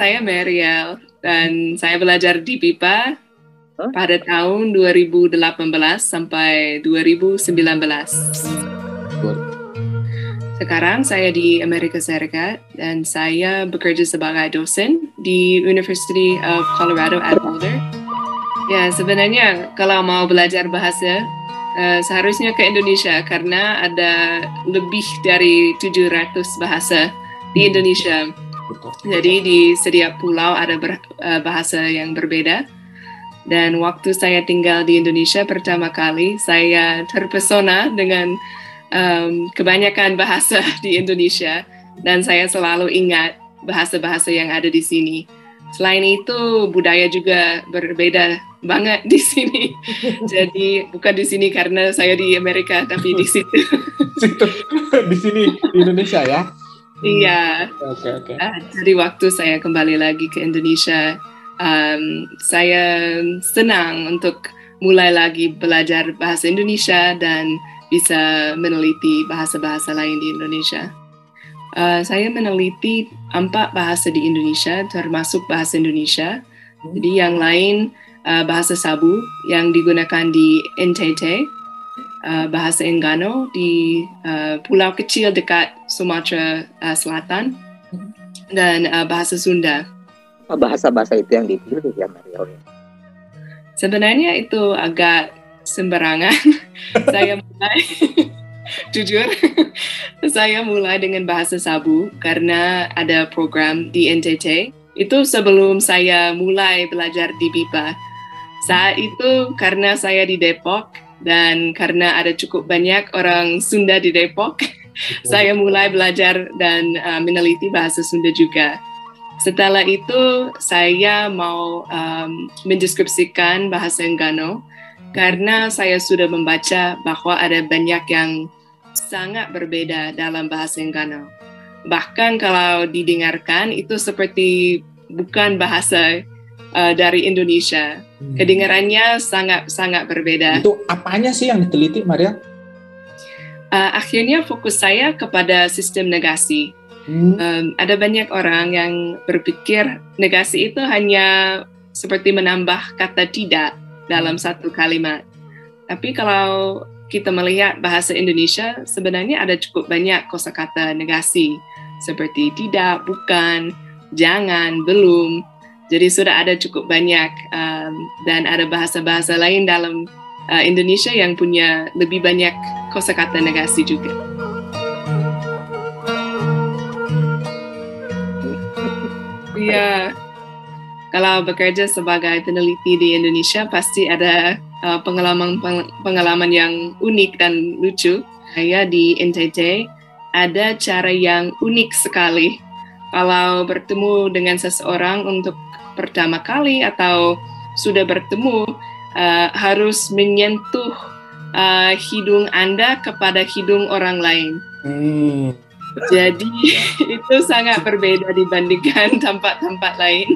saya Mariel dan saya belajar di BIPA pada tahun 2018 sampai 2019. Sekarang saya di Amerika Serikat dan saya bekerja sebagai dosen di University of Colorado at Boulder. Ya, sebenarnya kalau mau belajar bahasa, seharusnya ke Indonesia karena ada lebih dari 700 bahasa di Indonesia. Jadi di setiap pulau ada bahasa yang berbeda. Dan waktu saya tinggal di Indonesia pertama kali, saya terpesona dengan kebanyakan bahasa di Indonesia. Dan saya selalu ingat bahasa-bahasa yang ada di sini. Selain itu, budaya juga berbeda banget di sini. Jadi bukan di sini karena saya di Amerika, tapi di situ. Di sini, di Indonesia ya? Iya. Oke. Jadi waktu saya kembali lagi ke Indonesia, saya senang untuk mulai lagi belajar bahasa Indonesia dan bisa meneliti bahasa-bahasa lain di Indonesia. Saya meneliti 4 bahasa di Indonesia, termasuk bahasa Indonesia. Jadi yang lain bahasa Sabu yang digunakan di NTT, bahasa Enggano di pulau kecil dekat Sumatera Selatan, dan bahasa Sunda. Bahasa-bahasa itu yang dipilih ya Mariel? Sebenarnya itu agak sembarangan. Saya mulai, jujur, saya mulai dengan bahasa Sabu karena ada program di NTT. Itu sebelum saya mulai belajar di BIPA. Saat itu karena saya di Depok dan karena ada cukup banyak orang Sunda di Depok, saya mulai belajar dan meneliti bahasa Sunda juga. Setelah itu saya mau mendeskripsikan bahasa Enggano karena saya sudah membaca bahwa ada banyak yang sangat berbeda dalam bahasa Enggano. Bahkan kalau didengarkan itu seperti bukan bahasa dari Indonesia. Kedengarannya sangat berbeda. Itu apanya sih yang diteliti, Maria? Akhirnya fokus saya kepada sistem negasi. Ada banyak orang yang berpikir negasi itu hanya seperti menambah kata tidak dalam satu kalimat. Tapi kalau kita melihat bahasa Indonesia, sebenarnya ada cukup banyak kosakata negasi seperti tidak, bukan, jangan, belum. Jadi sudah ada cukup banyak dan ada bahasa-bahasa lain dalam Indonesia yang punya lebih banyak kosakata negasi juga. Iya, kalau bekerja sebagai peneliti di Indonesia pasti ada pengalaman yang unik dan lucu. Saya di NTT ada cara yang unik sekali. Kalau bertemu dengan seseorang untuk pertama kali atau sudah bertemu, harus menyentuh hidung Anda kepada hidung orang lain. Jadi itu sangat berbeda dibandingkan tempat-tempat lain.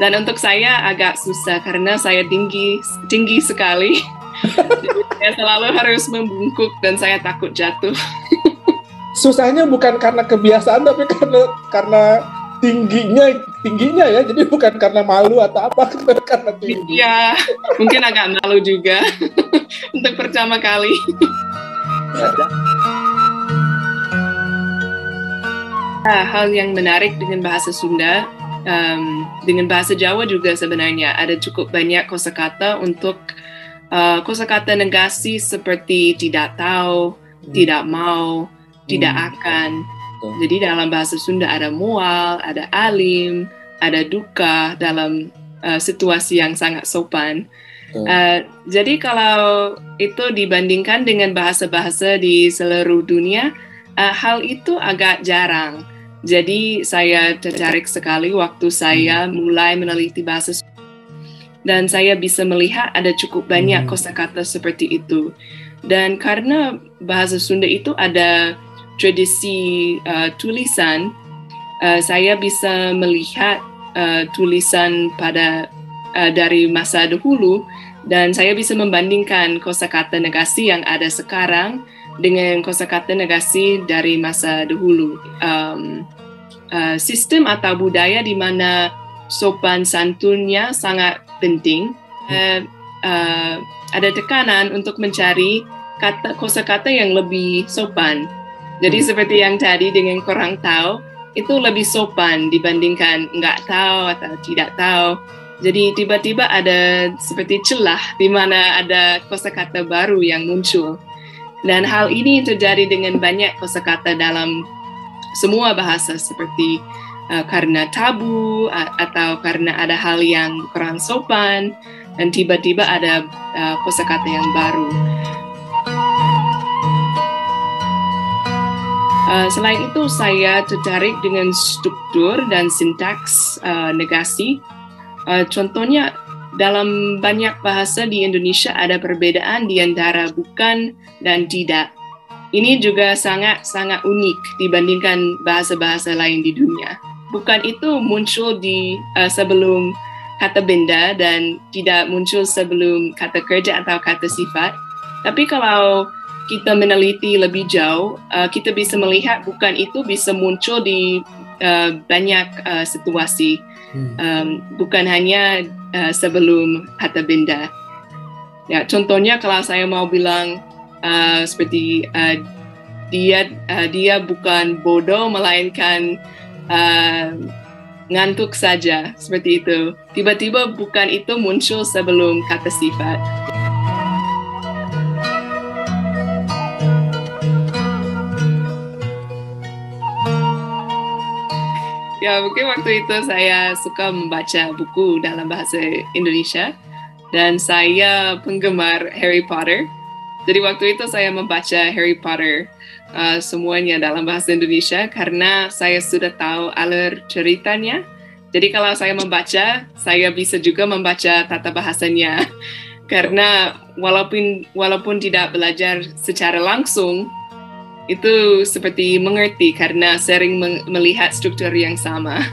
Dan untuk saya agak susah karena saya tinggi sekali. Jadi saya selalu harus membungkuk dan saya takut jatuh. Susahnya bukan karena kebiasaan tapi karena tingginya ya. Jadi bukan karena malu atau apa, karena tinggi. Iya, mungkin agak malu juga untuk pertama kali. Hal yang menarik dengan bahasa Sunda, dengan bahasa Jawa juga sebenarnya ada cukup banyak kosakata untuk kosakata negasi seperti tidak tahu, tidak mau, tidak akan. Jadi dalam bahasa Sunda ada mual, ada alim, ada duka dalam situasi yang sangat sopan. Jadi kalau itu dibandingkan dengan bahasa-bahasa di seluruh dunia, hal itu agak jarang. Jadi saya tertarik sekali waktu saya mulai meneliti bahasa Sunda. Dan saya bisa melihat ada cukup banyak kosakata seperti itu. Dan karena bahasa Sunda itu ada tradisi tulisan, saya bisa melihat tulisan dari masa dahulu dan saya bisa membandingkan kosakata negasi yang ada sekarang dengan kosakata negasi dari masa dahulu. sistem atau budaya di mana sopan santunnya sangat penting. Ada tekanan untuk mencari kosakata yang lebih sopan. Jadi seperti yang tadi dengan kurang tahu, itu lebih sopan dibandingkan nggak tahu atau tidak tahu. Jadi tiba-tiba ada seperti celah di mana ada kosakata baru yang muncul. Dan hal ini terjadi dengan banyak kosakata dalam semua bahasa, seperti karena tabu atau karena ada hal yang kurang sopan, dan tiba-tiba ada kosakata yang baru. Selain itu, saya tertarik dengan struktur dan sintaks negasi. Contohnya, dalam banyak bahasa di Indonesia ada perbedaan di antara bukan dan tidak. Ini juga sangat unik dibandingkan bahasa-bahasa lain di dunia. Bukan itu muncul sebelum kata benda dan tidak muncul sebelum kata kerja atau kata sifat. Tapi kalau kita meneliti lebih jauh, kita bisa melihat bukan itu bisa muncul di banyak situasi. Bukan hanya sebelum kata benda. Ya, contohnya kalau saya mau bilang seperti dia bukan bodoh melainkan ngantuk saja, seperti itu. Tiba-tiba bukan itu muncul sebelum kata sifat. Ya, mungkin waktu itu saya suka membaca buku dalam bahasa Indonesia dan saya penggemar Harry Potter. Jadi waktu itu saya membaca Harry Potter semuanya dalam bahasa Indonesia karena saya sudah tahu alur ceritanya. Jadi kalau saya membaca, saya bisa juga membaca tata bahasanya. Karena walaupun tidak belajar secara langsung, itu seperti mengerti karena sering melihat struktur yang sama.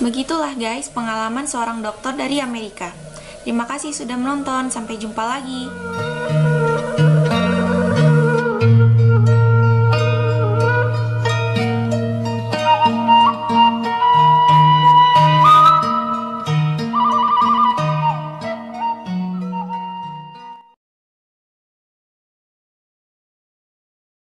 Begitulah guys pengalaman seorang dokter dari Amerika. Terima kasih sudah menonton, sampai jumpa lagi.